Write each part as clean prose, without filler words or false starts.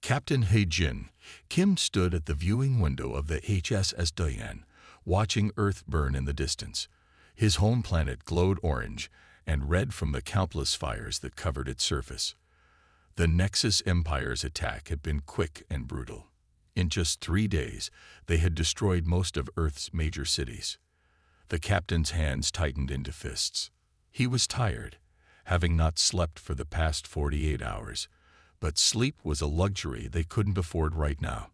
Captain He-jin, Kim stood at the viewing window of the HSS Diane, watching Earth burn in the distance. His home planet glowed orange and red from the countless fires that covered its surface. The Nexus Empire's attack had been quick and brutal. In just 3 days, they had destroyed most of Earth's major cities. The captain's hands tightened into fists. He was tired, having not slept for the past 48 hours. But sleep was a luxury they couldn't afford right now.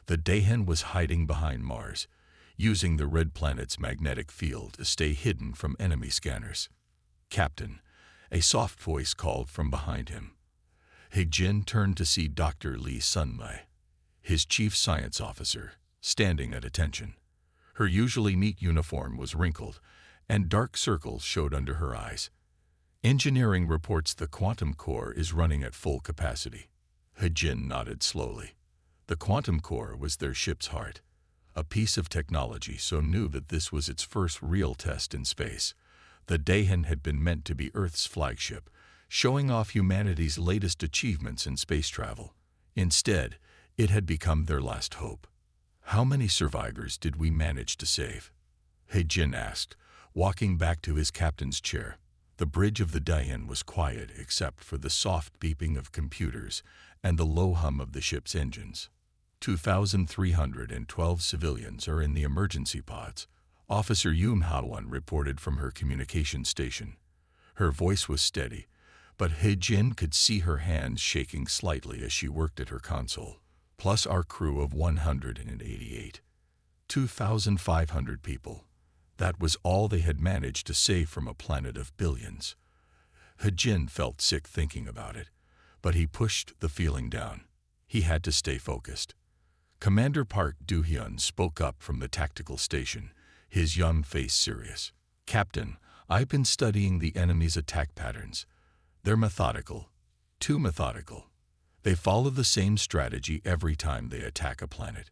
The Dahan was hiding behind Mars, using the red planet's magnetic field to stay hidden from enemy scanners. "Captain," a soft voice called from behind him. He-jin turned to see Dr. Lee Sun-mei, his chief science officer, standing at attention. Her usually neat uniform was wrinkled, and dark circles showed under her eyes. "Engineering reports the quantum core is running at full capacity." He-jin nodded slowly. The quantum core was their ship's heart, a piece of technology so new that this was its first real test in space. The Dahan had been meant to be Earth's flagship, showing off humanity's latest achievements in space travel. Instead, it had become their last hope. "How many survivors did we manage to save?" He-jin asked, walking back to his captain's chair. The bridge of the Dayan was quiet except for the soft beeping of computers and the low hum of the ship's engines. 2,312 civilians are in the emergency pods," Officer Yoon Ha-won reported from her communication station. Her voice was steady, but He-jin could see her hands shaking slightly as she worked at her console. "Plus our crew of 188. 2,500 people. That was all they had managed to save from a planet of billions." He-jin felt sick thinking about it, but he pushed the feeling down. He had to stay focused. Commander Park Do-hyun spoke up from the tactical station, his young face serious. "Captain, I've been studying the enemy's attack patterns. They're methodical. Too methodical. They follow the same strategy every time they attack a planet.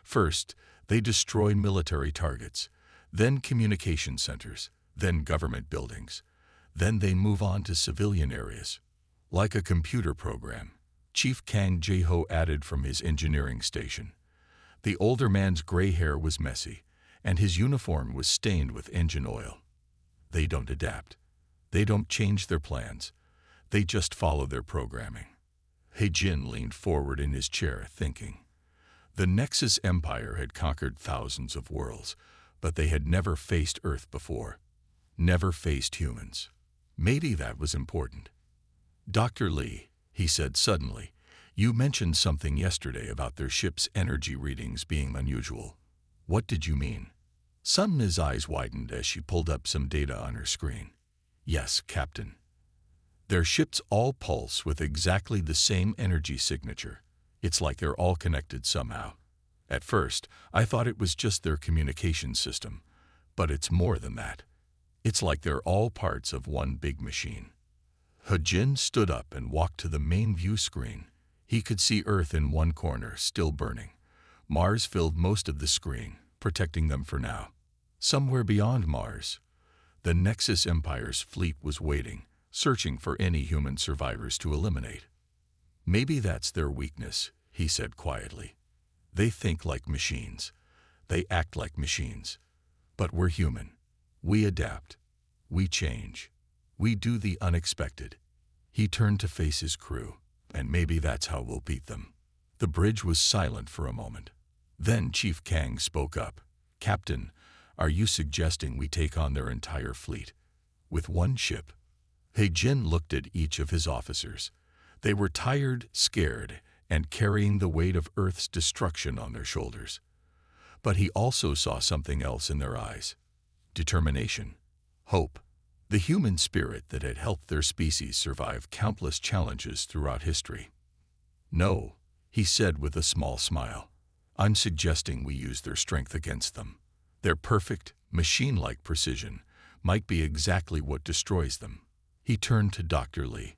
First, they destroy military targets, then communication centers, then government buildings. Then they move on to civilian areas. Like a computer program," Chief Kang Jae-ho added from his engineering station. The older man's gray hair was messy, and his uniform was stained with engine oil. "They don't adapt. They don't change their plans. They just follow their programming." He-jin leaned forward in his chair, thinking. The Nexus Empire had conquered thousands of worlds, but they had never faced Earth before. Never faced humans. Maybe that was important. "Dr. Lee," he said suddenly, "you mentioned something yesterday about their ship's energy readings being unusual. What did you mean?" Sun-mi's eyes widened as she pulled up some data on her screen. "Yes, Captain. Their ships all pulse with exactly the same energy signature. It's like they're all connected somehow. At first, I thought it was just their communication system, but it's more than that. It's like they're all parts of one big machine." He-jin stood up and walked to the main view screen. He could see Earth in one corner, still burning. Mars filled most of the screen, protecting them for now. Somewhere beyond Mars, the Nexus Empire's fleet was waiting, searching for any human survivors to eliminate. "Maybe that's their weakness," he said quietly. "They think like machines. They act like machines. But we're human. We adapt. We change. We do the unexpected." He turned to face his crew, "And maybe that's how we'll beat them." The bridge was silent for a moment. Then Chief Kang spoke up. "Captain, are you suggesting we take on their entire fleet? With one ship?" He-jin looked at each of his officers. They were tired, scared, and carrying the weight of Earth's destruction on their shoulders. But he also saw something else in their eyes. Determination. Hope. The human spirit that had helped their species survive countless challenges throughout history. "No," he said with a small smile. "I'm suggesting we use their strength against them. Their perfect, machine-like precision might be exactly what destroys them." He turned to Dr. Lee.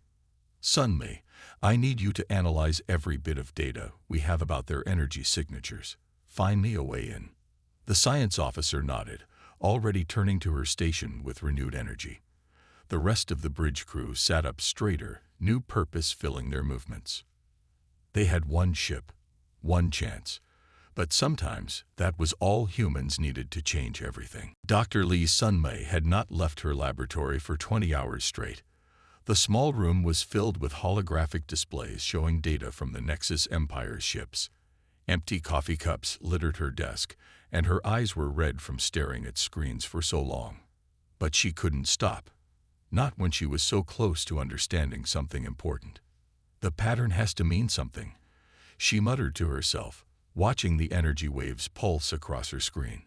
"Sun-mi, I need you to analyze every bit of data we have about their energy signatures. Find me a way in." The science officer nodded, already turning to her station with renewed energy. The rest of the bridge crew sat up straighter, new purpose filling their movements. They had one ship, one chance. But sometimes that was all humans needed to change everything. Dr. Lee Sunmei had not left her laboratory for 20 hours straight. The small room was filled with holographic displays showing data from the Nexus Empire's ships. Empty coffee cups littered her desk, and her eyes were red from staring at screens for so long. But she couldn't stop. Not when she was so close to understanding something important. The pattern has to mean something, she muttered to herself, watching the energy waves pulse across her screen.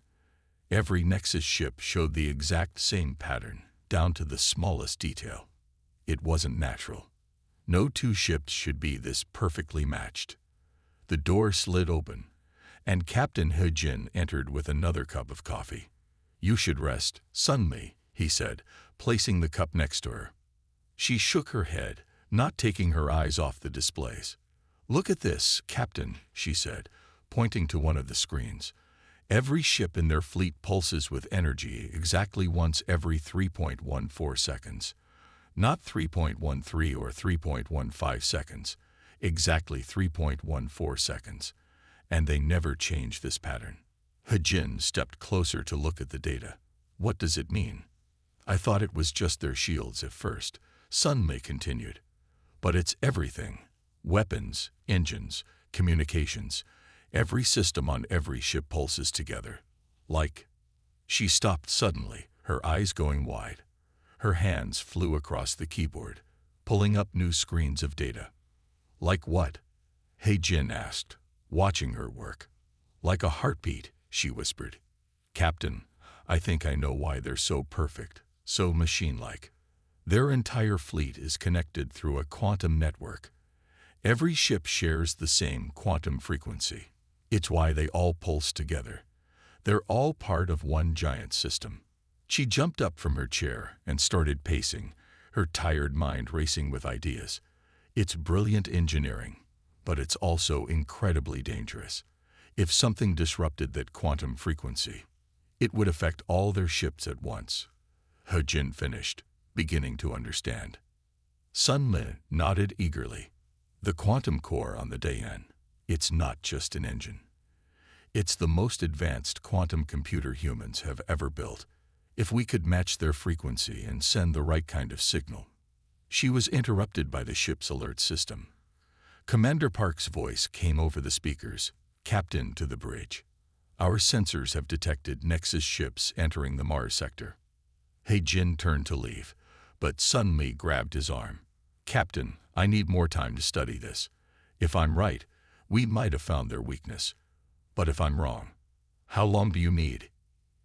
Every Nexus ship showed the exact same pattern, down to the smallest detail. It wasn't natural. No two ships should be this perfectly matched. The door slid open, and Captain He Jin entered with another cup of coffee. "You should rest, Sunmei," he said, placing the cup next to her. She shook her head, not taking her eyes off the displays. "Look at this, Captain," she said, pointing to one of the screens. "Every ship in their fleet pulses with energy exactly once every 3.14 seconds. Not 3.13 or 3.15 seconds, exactly 3.14 seconds. And they never change this pattern." He-Jin stepped closer to look at the data. "What does it mean?" "I thought it was just their shields at first," Sunmei continued. "But it's everything. Weapons, engines, communications. Every system on every ship pulses together. Like..." She stopped suddenly, her eyes going wide. Her hands flew across the keyboard, pulling up new screens of data. "Like what?" He-Jin asked, watching her work. "Like a heartbeat," she whispered. "Captain, I think I know why they're so perfect, so machine-like. Their entire fleet is connected through a quantum network. Every ship shares the same quantum frequency. It's why they all pulse together. They're all part of one giant system." She jumped up from her chair and started pacing, her tired mind racing with ideas. "It's brilliant engineering, but it's also incredibly dangerous. If something disrupted that quantum frequency, it would affect all their ships at once." He-Jin finished, beginning to understand. Sunmei nodded eagerly. "The quantum core on the Dayan, it's not just an engine. It's the most advanced quantum computer humans have ever built. If we could match their frequency and send the right kind of signal..." She was interrupted by the ship's alert system. Commander Park's voice came over the speakers. "Captain, to the bridge. Our sensors have detected Nexus ships entering the Mars sector." He-Jin turned to leave, but Sunmei grabbed his arm. "Captain, I need more time to study this. If I'm right, we might have found their weakness. But if I'm wrong..." "How long do you need?"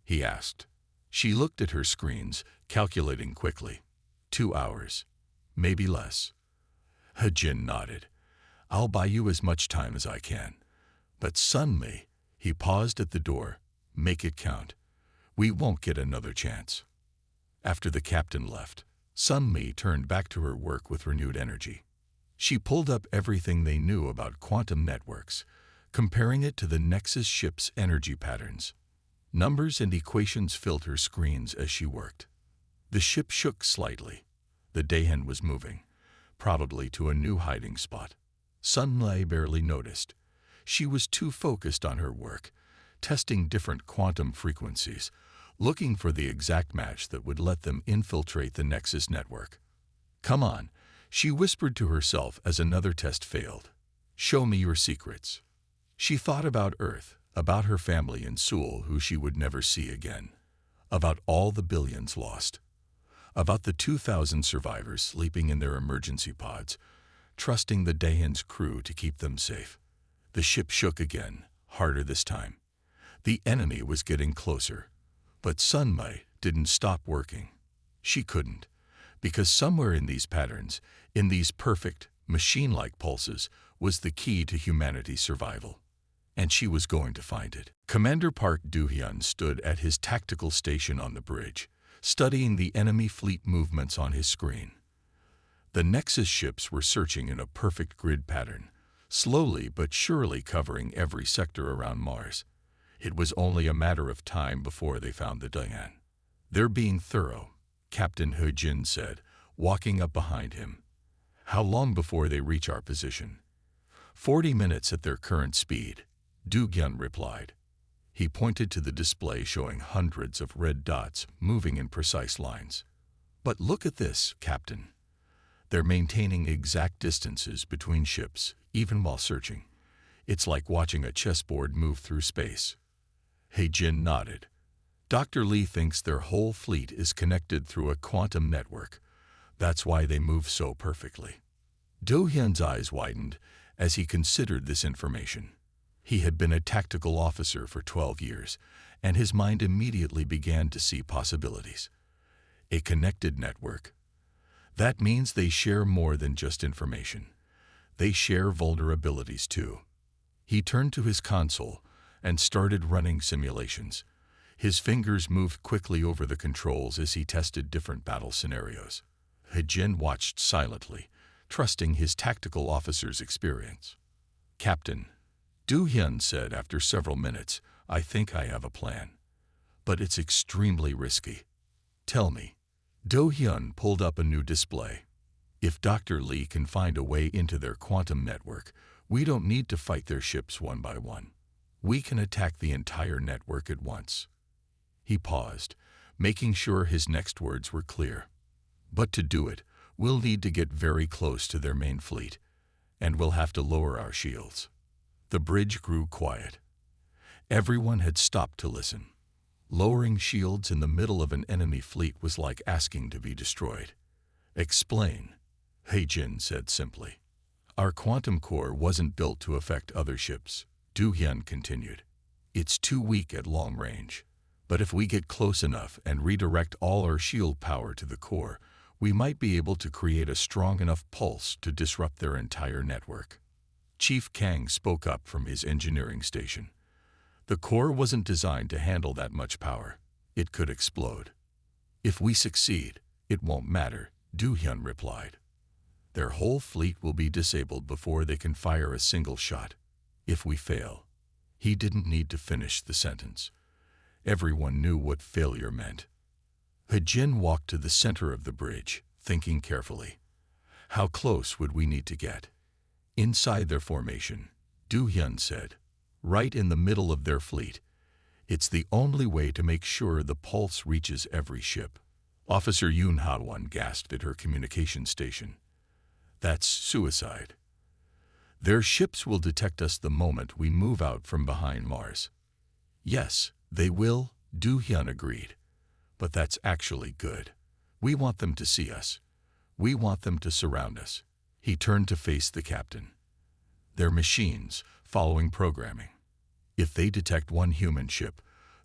he asked. She looked at her screens, calculating quickly. 2 hours. Maybe less. He-Jin nodded. "I'll buy you as much time as I can. But Sunmei," he paused at the door, "make it count. We won't get another chance." After the captain left, Sunmei turned back to her work with renewed energy. She pulled up everything they knew about quantum networks, comparing it to the Nexus ship's energy patterns. Numbers and equations filled her screens as she worked. The ship shook slightly. The Dayan was moving, probably to a new hiding spot. Sunmei barely noticed. She was too focused on her work, testing different quantum frequencies, looking for the exact match that would let them infiltrate the Nexus network. "Come on," she whispered to herself as another test failed. "Show me your secrets." She thought about Earth, about her family in Seoul who she would never see again, about all the billions lost, about the 2,000 survivors sleeping in their emergency pods, trusting the Dayan's crew to keep them safe. The ship shook again, harder this time. The enemy was getting closer, but Sunmei didn't stop working. She couldn't, because somewhere in these patterns, in these perfect, machine-like pulses, was the key to humanity's survival. And she was going to find it. Commander Park Do-hyun stood at his tactical station on the bridge, studying the enemy fleet movements on his screen. The Nexus ships were searching in a perfect grid pattern, slowly but surely covering every sector around Mars. It was only a matter of time before they found the Dayan. "They're being thorough," Captain He-Jin said, walking up behind him. "How long before they reach our position?" 40 minutes at their current speed, Du-hyun replied. He pointed to the display showing hundreds of red dots moving in precise lines. But look at this, Captain. They're maintaining exact distances between ships, even while searching. It's like watching a chessboard move through space. Hae-jin nodded. Dr. Lee thinks their whole fleet is connected through a quantum network. That's why they move so perfectly. Do-hyun's eyes widened as he considered this information. He had been a tactical officer for 12 years, and his mind immediately began to see possibilities. A connected network. That means they share more than just information. They share vulnerabilities too. He turned to his console and started running simulations. His fingers moved quickly over the controls as he tested different battle scenarios. Hae-jin watched silently, trusting his tactical officer's experience. Captain, Do-hyun said after several minutes, I think I have a plan. But it's extremely risky. Tell me. Do-hyun pulled up a new display. If Dr. Lee can find a way into their quantum network, we don't need to fight their ships one by one. We can attack the entire network at once. He paused, making sure his next words were clear. But to do it, we'll need to get very close to their main fleet, and we'll have to lower our shields. The bridge grew quiet. Everyone had stopped to listen. Lowering shields in the middle of an enemy fleet was like asking to be destroyed. Explain, Hae-jin said simply. Our quantum core wasn't built to affect other ships, Do-hyun continued. It's too weak at long range. But if we get close enough and redirect all our shield power to the core, we might be able to create a strong enough pulse to disrupt their entire network. Chief Kang spoke up from his engineering station. The core wasn't designed to handle that much power. It could explode. If we succeed, it won't matter, Do-hyun replied. Their whole fleet will be disabled before they can fire a single shot. If we fail. He didn't need to finish the sentence. Everyone knew what failure meant. Hae-jin walked to the center of the bridge, thinking carefully. How close would we need to get? Inside their formation, Do-hyun said. Right in the middle of their fleet. It's the only way to make sure the pulse reaches every ship. Officer Yoon Ha-won gasped at her communication station. That's suicide. Their ships will detect us the moment we move out from behind Mars. Yes, they will, Do-hyun agreed. But that's actually good. We want them to see us. We want them to surround us. He turned to face the captain. They're machines, following programming. If they detect one human ship,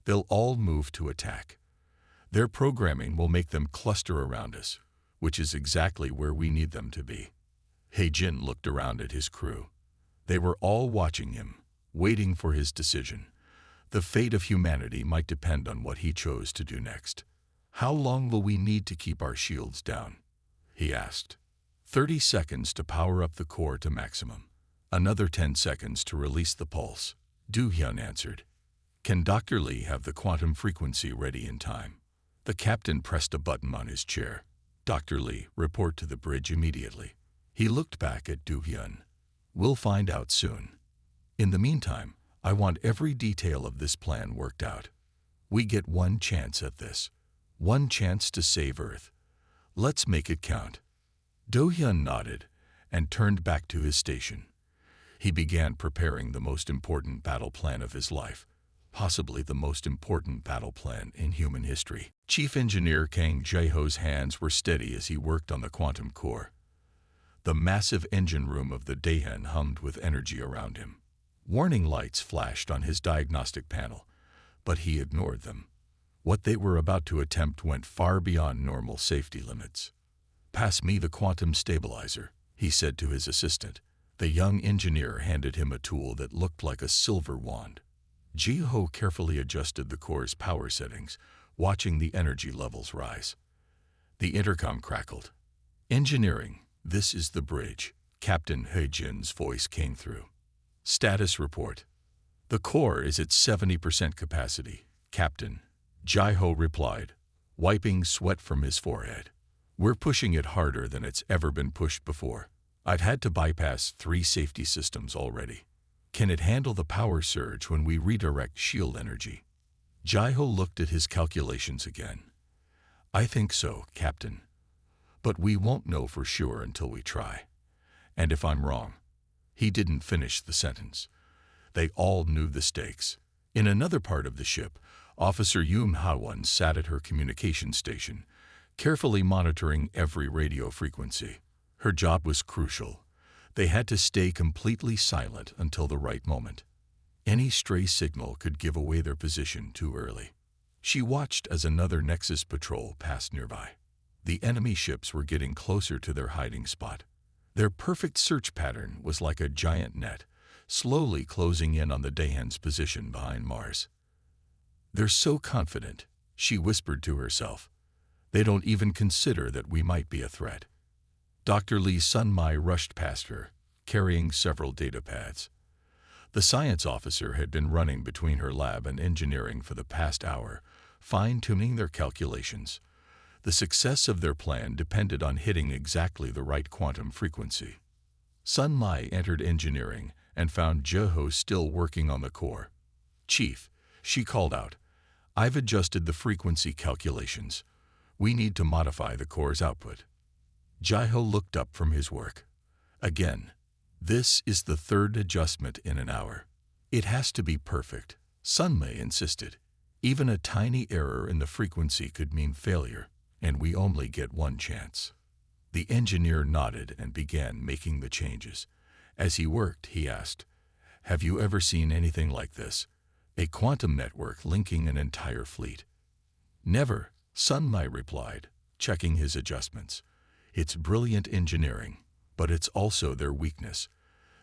they'll all move to attack. Their programming will make them cluster around us, which is exactly where we need them to be. Hae-jin looked around at his crew. They were all watching him, waiting for his decision. The fate of humanity might depend on what he chose to do next. How long will we need to keep our shields down? He asked. 30 seconds to power up the core to maximum. Another 10 seconds to release the pulse, Do-hyun answered. Can Dr. Lee have the quantum frequency ready in time? The captain pressed a button on his chair. Dr. Lee, report to the bridge immediately. He looked back at Do-hyun. We'll find out soon. In the meantime, I want every detail of this plan worked out. We get one chance at this. One chance to save Earth. Let's make it count. Do-hyun nodded and turned back to his station. He began preparing the most important battle plan of his life, possibly the most important battle plan in human history. Chief Engineer Kang Jae-ho's hands were steady as he worked on the quantum core. The massive engine room of the Daehan hummed with energy around him. Warning lights flashed on his diagnostic panel, but he ignored them. What they were about to attempt went far beyond normal safety limits. Pass me the quantum stabilizer, he said to his assistant. The young engineer handed him a tool that looked like a silver wand. Jae-ho carefully adjusted the core's power settings, watching the energy levels rise. The intercom crackled. Engineering, this is the bridge. Captain Hae-jin's voice came through. Status report. The core is at 70% capacity, Captain. Jae-ho replied, wiping sweat from his forehead. We're pushing it harder than it's ever been pushed before. I've had to bypass 3 safety systems already. Can it handle the power surge when we redirect shield energy? Jai-Ho looked at his calculations again. I think so, Captain. But we won't know for sure until we try. And if I'm wrong. He didn't finish the sentence. They all knew the stakes. In another part of the ship, Officer Yoon Ha-won sat at her communication station, carefully monitoring every radio frequency. Her job was crucial. They had to stay completely silent until the right moment. Any stray signal could give away their position too early. She watched as another Nexus patrol passed nearby. The enemy ships were getting closer to their hiding spot. Their perfect search pattern was like a giant net, slowly closing in on the Daehan's position behind Mars. They're so confident, she whispered to herself. They don't even consider that we might be a threat. Dr. Lee Sun-mai rushed past her, carrying several data pads. The science officer had been running between her lab and engineering for the past hour, fine-tuning their calculations. The success of their plan depended on hitting exactly the right quantum frequency. Sun-mai entered engineering and found Jai-Ho still working on the core. Chief, she called out, I've adjusted the frequency calculations. We need to modify the core's output. Jai-Ho looked up from his work. Again, this is the 3rd adjustment in an hour. It has to be perfect, Sun-mai insisted. Even a tiny error in the frequency could mean failure, and we only get one chance. The engineer nodded and began making the changes. As he worked, he asked, Have you ever seen anything like this? A quantum network linking an entire fleet? Never, Sun-mai replied, checking his adjustments. It's brilliant engineering, but it's also their weakness.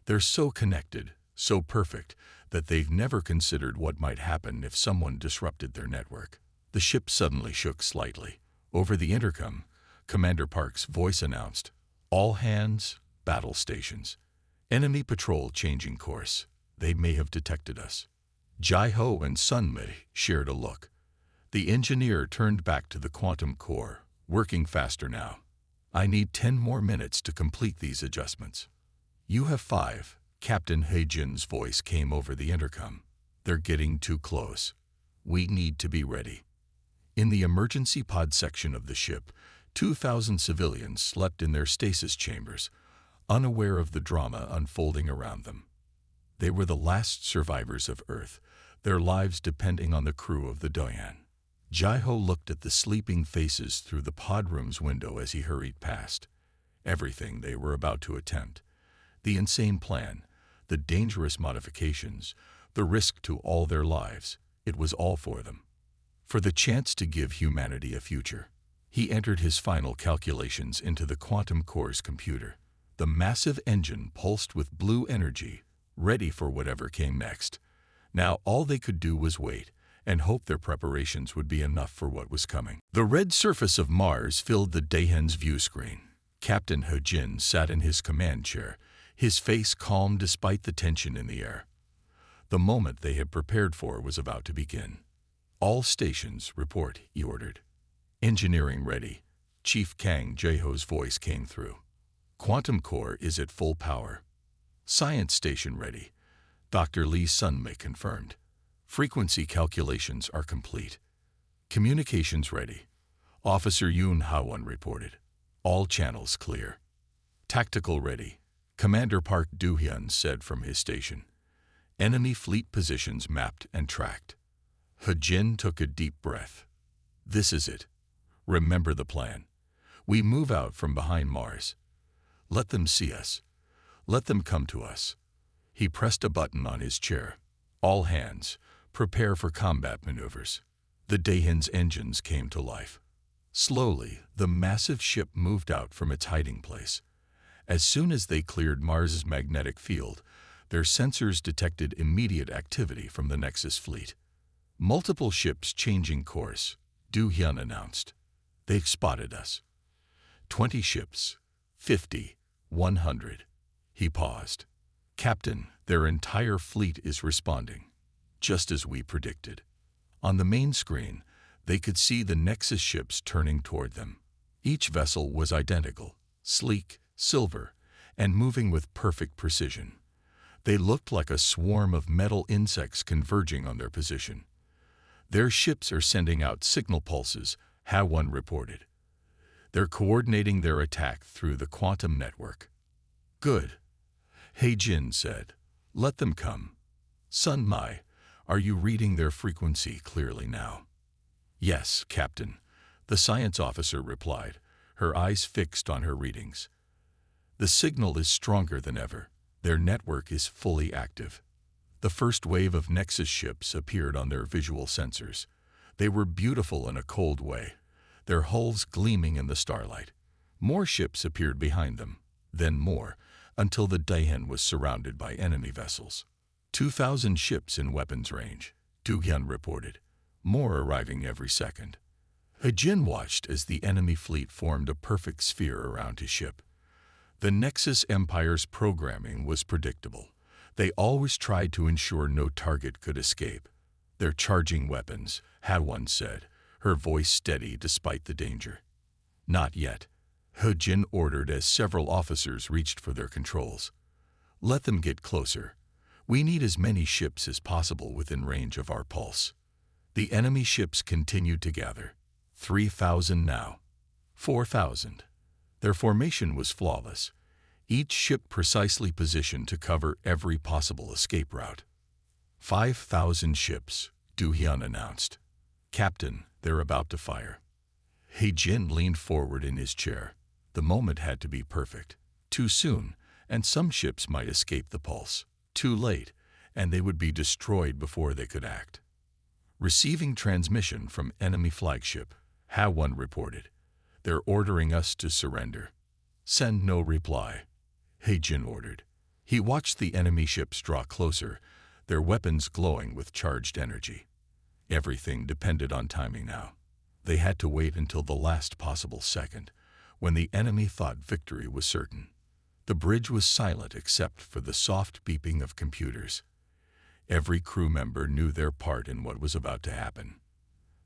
They're so connected, so perfect, that they've never considered what might happen if someone disrupted their network. The ship suddenly shook slightly. Over the intercom, Commander Park's voice announced, All hands, battle stations. Enemy patrol changing course. They may have detected us. Jai-Ho and Sun-mai shared a look. The engineer turned back to the quantum core, working faster now. I need 10 more minutes to complete these adjustments. You have 5, Captain He-jin's voice came over the intercom. They're getting too close. We need to be ready. In the emergency pod section of the ship, 2,000 civilians slept in their stasis chambers, unaware of the drama unfolding around them. They were the last survivors of Earth, their lives depending on the crew of the Daehan. Jai-Ho looked at the sleeping faces through the pod room's window as he hurried past. Everything they were about to attempt, the insane plan, the dangerous modifications, the risk to all their lives, it was all for them. For the chance to give humanity a future. He entered his final calculations into the quantum core's computer. The massive engine pulsed with blue energy, ready for whatever came next. Now all they could do was wait and hope their preparations would be enough for what was coming. The red surface of Mars filled the Daehan's view screen. Captain He-jin sat in his command chair, his face calm despite the tension in the air. The moment they had prepared for was about to begin. All stations, report, he ordered. Engineering ready. Chief Kang Jai-Ho's voice came through. Quantum core is at full power. Science station ready. Dr. Lee Sun-mai confirmed. Frequency calculations are complete. Communications ready. Officer Yoon Ha-won reported. All channels clear. Tactical ready. Commander Park Do-hyun said from his station. Enemy fleet positions mapped and tracked. He-jin took a deep breath. This is it. Remember the plan. We move out from behind Mars. Let them see us. Let them come to us. He pressed a button on his chair. All hands, prepare for combat maneuvers. The Daehan's engines came to life. Slowly, the massive ship moved out from its hiding place. As soon as they cleared Mars's magnetic field, their sensors detected immediate activity from the Nexus fleet. Multiple ships changing course, Do-hyun announced. They've spotted us. 20 ships, 50, 100. He paused. Captain, their entire fleet is responding, just as we predicted. On the main screen, they could see the Nexus ships turning toward them. Each vessel was identical, sleek, silver, and moving with perfect precision. They looked like a swarm of metal insects converging on their position. Their ships are sending out signal pulses, HFY reported. They're coordinating their attack through the quantum network. Good, He-Jin said. Let them come. Sun Mai, are you reading their frequency clearly now? Yes, Captain, the science officer replied, her eyes fixed on her readings. The signal is stronger than ever. Their network is fully active. The first wave of Nexus ships appeared on their visual sensors. They were beautiful in a cold way, their hulls gleaming in the starlight. More ships appeared behind them, then more, until the Daehan was surrounded by enemy vessels. 2,000 ships in weapons range, Do-hyun reported, more arriving every second. He-Jin watched as the enemy fleet formed a perfect sphere around his ship. The Nexus Empire's programming was predictable. They always tried to ensure no target could escape. They're charging weapons, HFY said, her voice steady despite the danger. Not yet, He-Jin ordered as several officers reached for their controls. Let them get closer. We need as many ships as possible within range of our pulse. The enemy ships continued to gather. 3,000 now. 4,000. Their formation was flawless, each ship precisely positioned to cover every possible escape route. 5,000 ships, Do-hyun announced. Captain, they're about to fire. He-Jin leaned forward in his chair. The moment had to be perfect. Too soon, and some ships might escape the pulse. Too late, and they would be destroyed before they could act. Receiving transmission from enemy flagship, HFY reported. They're ordering us to surrender. Send no reply, He-Jin ordered. He watched the enemy ships draw closer, their weapons glowing with charged energy. Everything depended on timing now. They had to wait until the last possible second, when the enemy thought victory was certain. The bridge was silent except for the soft beeping of computers. Every crew member knew their part in what was about to happen.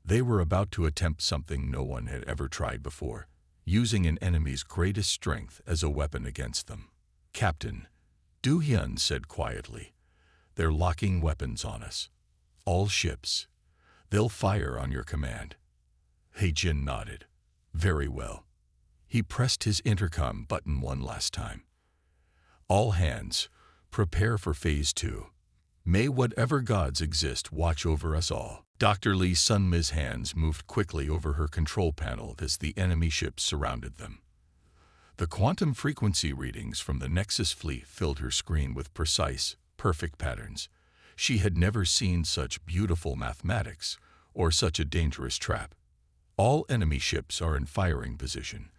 They were about to attempt something no one had ever tried before, using an enemy's greatest strength as a weapon against them. Captain, Do-hyun said quietly, they're locking weapons on us. All ships. They'll fire on your command. He-Jin nodded. Very well. He pressed his intercom button one last time. All hands, prepare for Phase 2. May whatever gods exist watch over us all. Dr. Lee Sunmi's hands moved quickly over her control panel as the enemy ships surrounded them. The quantum frequency readings from the Nexus fleet filled her screen with precise, perfect patterns. She had never seen such beautiful mathematics or such a dangerous trap. All enemy ships are in firing position,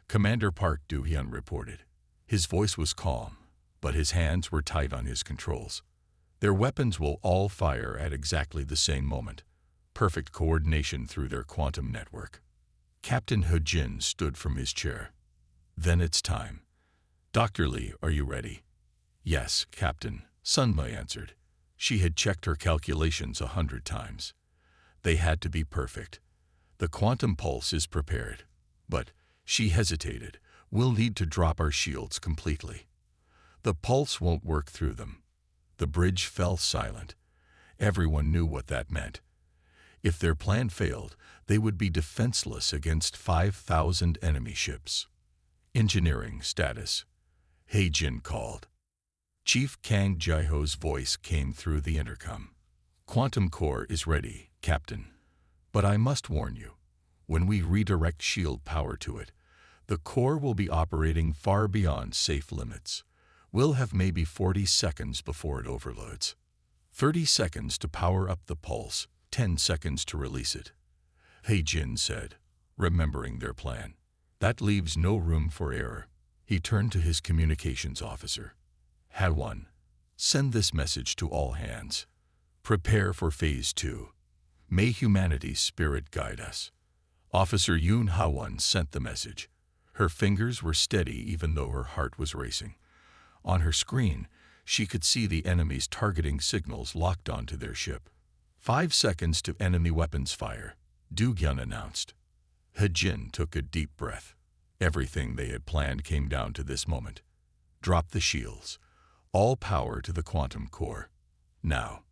Commander Park Do-hyun reported. His voice was calm, but his hands were tight on his controls. Their weapons will all fire at exactly the same moment. Perfect coordination through their quantum network. Captain He-Jin stood from his chair. Then it's time. Dr. Lee, are you ready? Yes, Captain, Sunma answered. She had checked her calculations 100 times. They had to be perfect. The quantum pulse is prepared. But, she hesitated, we'll need to drop our shields completely. The pulse won't work through them. The bridge fell silent. Everyone knew what that meant. If their plan failed, they would be defenseless against 5,000 enemy ships. Engineering status, He-Jin called. Chief Kang Jae-ho's voice came through the intercom. Quantum core is ready, Captain. But I must warn you, when we redirect shield power to it, the core will be operating far beyond safe limits. We'll have maybe 40 seconds before it overloads. 30 seconds to power up the pulse, 10 seconds to release it. He-Jin said, remembering their plan. That leaves no room for error. He turned to his communications officer. HFY, send this message to all hands. Prepare for Phase 2. May humanity's spirit guide us. Officer Yoon Ha-won sent the message. Her fingers were steady even though her heart was racing. On her screen, she could see the enemy's targeting signals locked onto their ship. 5 seconds to enemy weapons fire, Do-hyun announced. He-Jin took a deep breath. Everything they had planned came down to this moment. Drop the shields. All power to the quantum core. Now.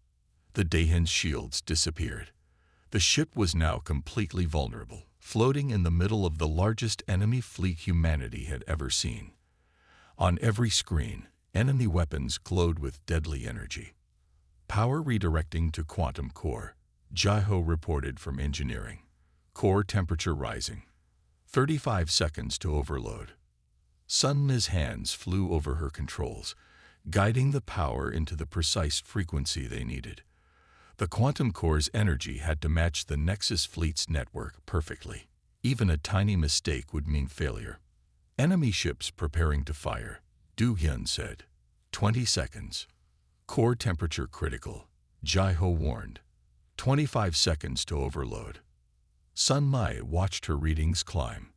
The Dahan's shields disappeared. The ship was now completely vulnerable, floating in the middle of the largest enemy fleet humanity had ever seen. On every screen, enemy weapons glowed with deadly energy. Power redirecting to quantum core, Jiho reported from engineering. Core temperature rising. 35 seconds to overload. Sunma's hands flew over her controls, guiding the power into the precise frequency they needed. The quantum core's energy had to match the Nexus fleet's network perfectly. Even a tiny mistake would mean failure. Enemy ships preparing to fire, Du-hyun said. 20 seconds. Core temperature critical, Jiho warned. 25 seconds to overload. Sunma watched her readings climb.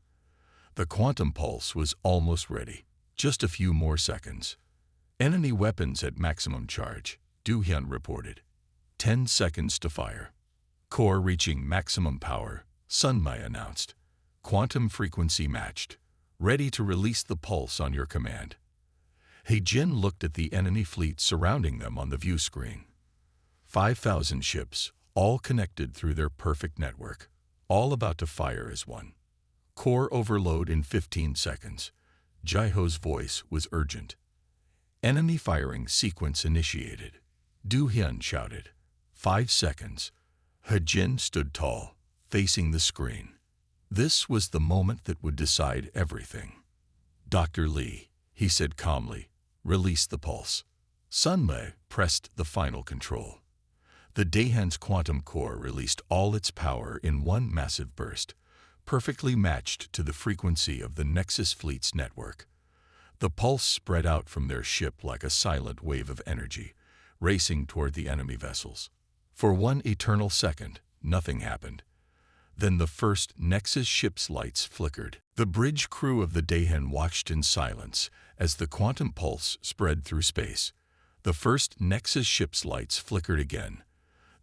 The quantum pulse was almost ready. Just a few more seconds. Enemy weapons at maximum charge, Du-hyun reported. 10 seconds to fire. Core reaching maximum power, Sunma announced. Quantum frequency matched. Ready to release the pulse on your command. Hae-jin looked at the enemy fleet surrounding them on the view screen. 5,000 ships, all connected through their perfect network, all about to fire as one. Core overload in 15 seconds. Jiho's voice was urgent. Enemy firing sequence initiated. Du-hyun shouted. 5 seconds. Hae-jin stood tall, facing the screen. This was the moment that would decide everything. Dr. Lee, he said calmly, release the pulse. Sunma pressed the final control. The Dahan's quantum core released all its power in one massive burst, perfectly matched to the frequency of the Nexus fleet's network. The pulse spread out from their ship like a silent wave of energy, racing toward the enemy vessels. For one eternal second, nothing happened. Then the first Nexus ship's lights flickered. The bridge crew of the Dahan watched in silence as the quantum pulse spread through space. The first Nexus ship's lights flickered again,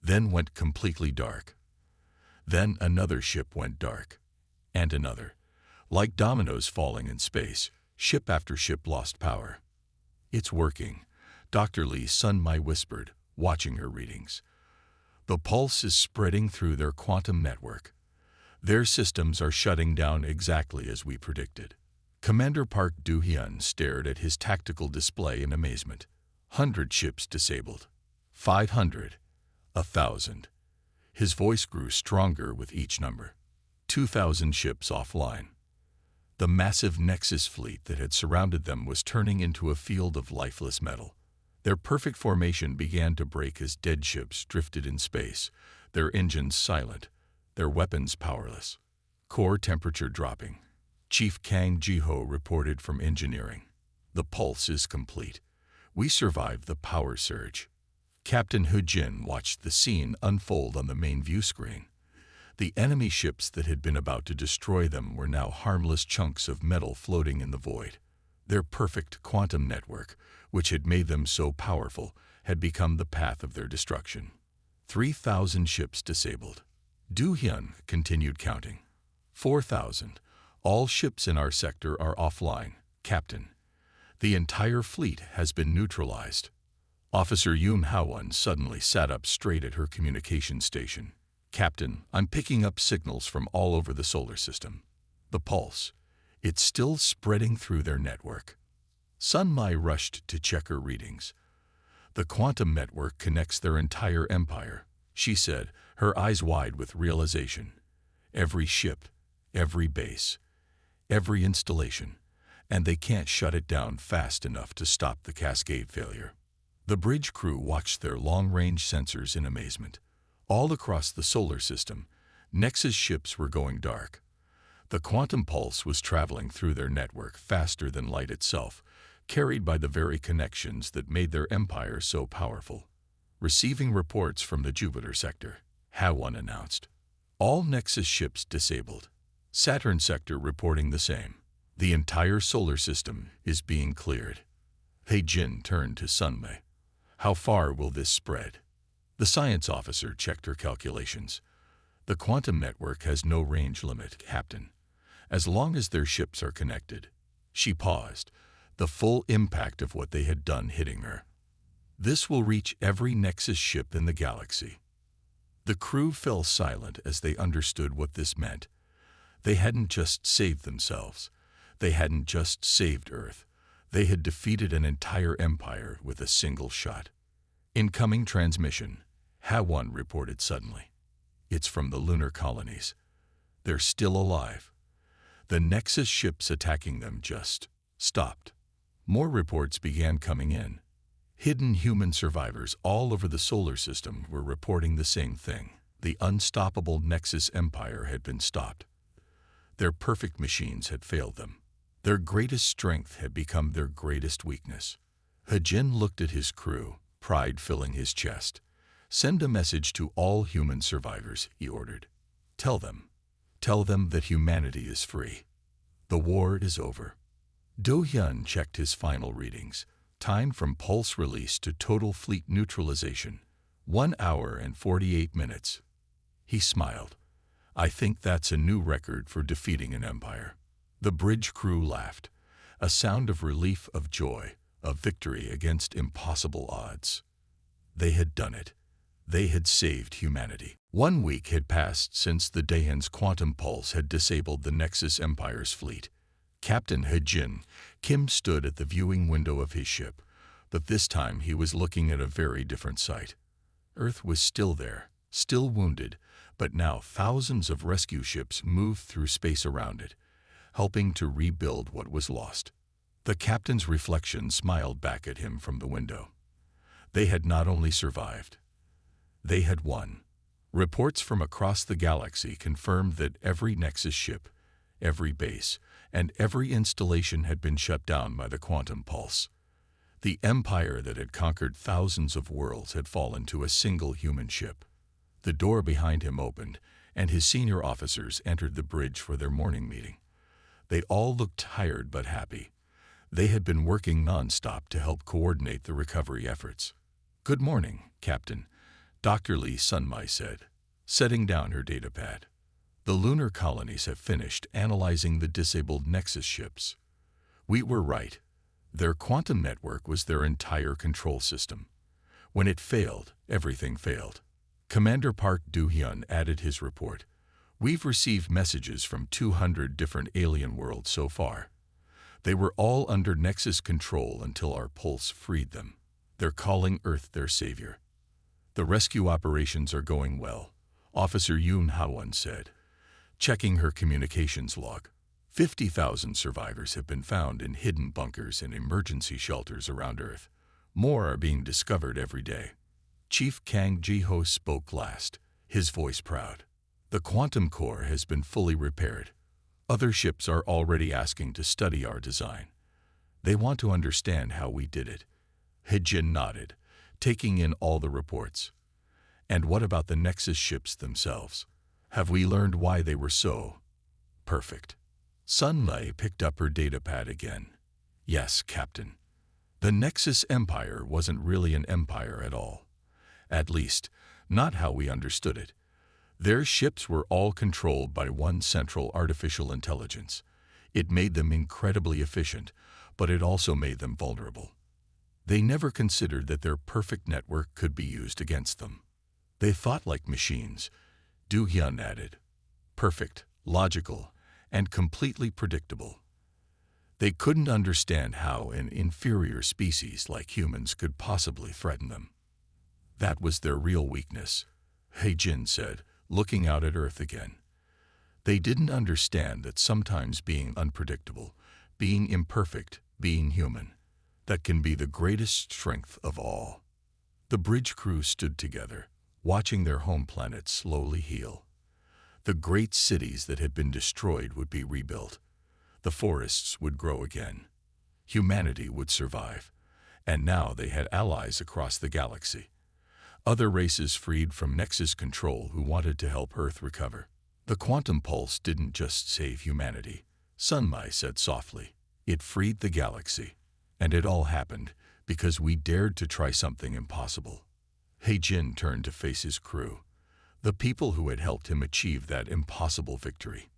then went completely dark. Then another ship went dark, and another. Like dominoes falling in space, ship after ship lost power. It's working, Dr. Lee Sunma whispered, watching her readings. The pulse is spreading through their quantum network. Their systems are shutting down exactly as we predicted. Commander Park Du-hyun stared at his tactical display in amazement. 100 ships disabled. 500. 1,000. His voice grew stronger with each number. 2,000 ships offline. The massive Nexus fleet that had surrounded them was turning into a field of lifeless metal. Their perfect formation began to break as dead ships drifted in space, their engines silent, their weapons powerless. Core temperature dropping. Chief Kang Jiho reported from engineering. The pulse is complete. We survived the power surge. Captain Hae-jin watched the scene unfold on the main view screen. The enemy ships that had been about to destroy them were now harmless chunks of metal floating in the void. Their perfect quantum network, which had made them so powerful, had become the path of their destruction. 3,000 ships disabled. Du-hyun continued counting. 4,000. All ships in our sector are offline, Captain. The entire fleet has been neutralized. Officer Yoon Ha-won suddenly sat up straight at her communication station. Captain, I'm picking up signals from all over the solar system. The pulse. It's still spreading through their network. Sunma rushed to check her readings. The quantum network connects their entire empire, she said, her eyes wide with realization. Every ship, every base, every installation, and they can't shut it down fast enough to stop the cascade failure. The bridge crew watched their long-range sensors in amazement. All across the solar system, Nexus ships were going dark. The quantum pulse was traveling through their network faster than light itself, carried by the very connections that made their empire so powerful. Receiving reports from the Jupiter sector, Ha-won announced. All Nexus ships disabled. Saturn sector reporting the same. The entire solar system is being cleared. Hae-jin turned to Sunma. How far will this spread? The science officer checked her calculations. The quantum network has no range limit, Captain. As long as their ships are connected. She paused. the full impact of what they had done hitting her. This will reach every Nexus ship in the galaxy. The crew fell silent as they understood what this meant. They hadn't just saved themselves. They hadn't just saved Earth. They had defeated an entire empire with a single shot. Incoming transmission, HFY reported suddenly. It's from the lunar colonies. They're still alive. The Nexus ships attacking them just stopped. More reports began coming in. Hidden human survivors all over the solar system were reporting the same thing. The unstoppable Nexus empire had been stopped. Their perfect machines had failed them. Their greatest strength had become their greatest weakness. Hejin looked at his crew, pride filling his chest. Send a message to all human survivors, he ordered. Tell them that humanity is free. The war is over. Do-hyun checked his final readings. Time from pulse release to total fleet neutralization, 1 hour and 48 minutes. He smiled. I think that's a new record for defeating an empire. The bridge crew laughed, a sound of relief, of joy, of victory against impossible odds. They had done it. They had saved humanity. 1 week had passed since the Daehan's quantum pulse had disabled the Nexus Empire's fleet. Captain Hejin Kim stood at the viewing window of his ship, but this time he was looking at a very different sight. Earth was still there, still wounded, but now thousands of rescue ships moved through space around it, helping to rebuild what was lost. The captain's reflection smiled back at him from the window. They had not only survived, they had won. Reports from across the galaxy confirmed that every Nexus ship, every base, and every installation had been shut down by the quantum pulse. The empire that had conquered thousands of worlds had fallen to a single human ship. The door behind him opened, and his senior officers entered the bridge for their morning meeting. They all looked tired but happy. They had been working non-stop to help coordinate the recovery efforts. Good morning, Captain, Dr. Lee Sunmai said, setting down her datapad. The lunar colonies have finished analyzing the disabled Nexus ships. We were right. Their quantum network was their entire control system. When it failed, everything failed. Commander Park Do-hyun added his report. We've received messages from 200 different alien worlds so far. They were all under Nexus control until our pulse freed them. They're calling Earth their savior. The rescue operations are going well, Officer Yoon Ha-won said, checking her communications log. 50,000 survivors have been found in hidden bunkers and emergency shelters around Earth. More are being discovered every day. Chief Kang Ji-ho spoke last, his voice proud. The quantum core has been fully repaired. Other ships are already asking to study our design. They want to understand how we did it. Hejin nodded, taking in all the reports. And what about the Nexus ships themselves? Have we learned why they were so perfect? Sunlay picked up her datapad again. Yes, Captain. The Nexus Empire wasn't really an empire at all. At least, not how we understood it. Their ships were all controlled by one central artificial intelligence. It made them incredibly efficient, but it also made them vulnerable. They never considered that their perfect network could be used against them. They thought like machines, Do-hyun added. Perfect, logical, and completely predictable. They couldn't understand how an inferior species like humans could possibly threaten them. That was their real weakness, Hejin said, looking out at Earth again. They didn't understand that sometimes being unpredictable, being imperfect, being human, that can be the greatest strength of all. The bridge crew stood together, watching their home planet slowly heal. The great cities that had been destroyed would be rebuilt. The forests would grow again. Humanity would survive. And now they had allies across the galaxy. Other races freed from Nexus control who wanted to help Earth recover. The quantum pulse didn't just save humanity, Sunmai said softly. It freed the galaxy. And it all happened because we dared to try something impossible. Hejin turned to face his crew, the people who had helped him achieve that impossible victory.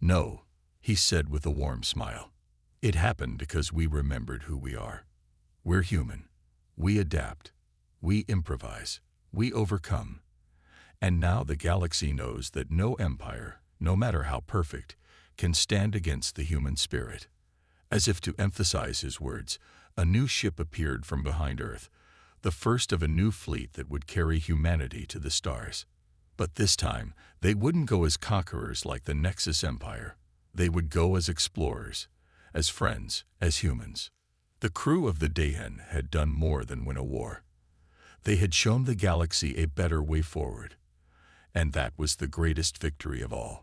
No, he said with a warm smile. It happened because we remembered who we are. We're human. We adapt. We improvise. We overcome. And now the galaxy knows that no empire, no matter how perfect, can stand against the human spirit. As if to emphasize his words, a new ship appeared from behind Earth, the first of a new fleet that would carry humanity to the stars. But this time, they wouldn't go as conquerors like the Nexus Empire. They would go as explorers, as friends, as humans. The crew of the Dahen had done more than win a war. They had shown the galaxy a better way forward. And that was the greatest victory of all.